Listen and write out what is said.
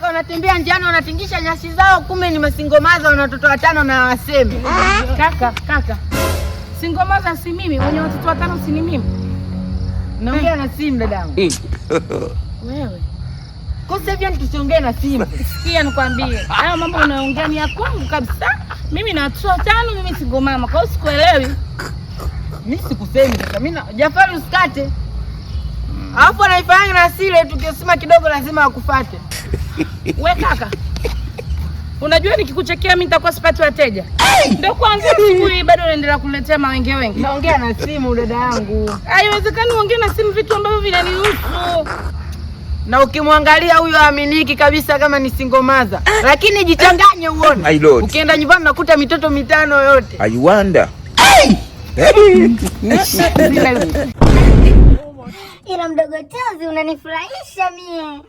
wanatembea njiani wanatingisha nyasi zao, kumbe ni masingomaza wana watoto 5 na waseme. Kaka. Singomaza si mimi, mwenye watoto 5 si ni mimi. Naongea na simu dadangu. Wewe. Kwa sababu tusiongee na simu. Sikia nikwambie. Hayo mambo unaongea ni ya kwangu kabisa. Mimi na watoto 5, mimi singomama. Kwa hiyo sikuelewi. Mimi sikusemi sasa. Mimi Jafari usikate. Alafu anaifanya na Sile tukisema kidogo lazima akufuate. We kaka. Unajua nikikuchekea mimi nitakuwa sipati wateja. Ndio kwanza asubuhi bado unaendelea kuniletea mawenge wengi. Naongea na simu dada yangu. Haiwezekani uongee na simu vitu ambavyo vinanihusu. Na ukimwangalia huyo aminiki kabisa kama ni singomaza. Lakini jichanganye uone. Ukienda nyumbani unakuta mitoto 5 yote. I wonder. Ila mdogo Tozi unanifurahisha mie.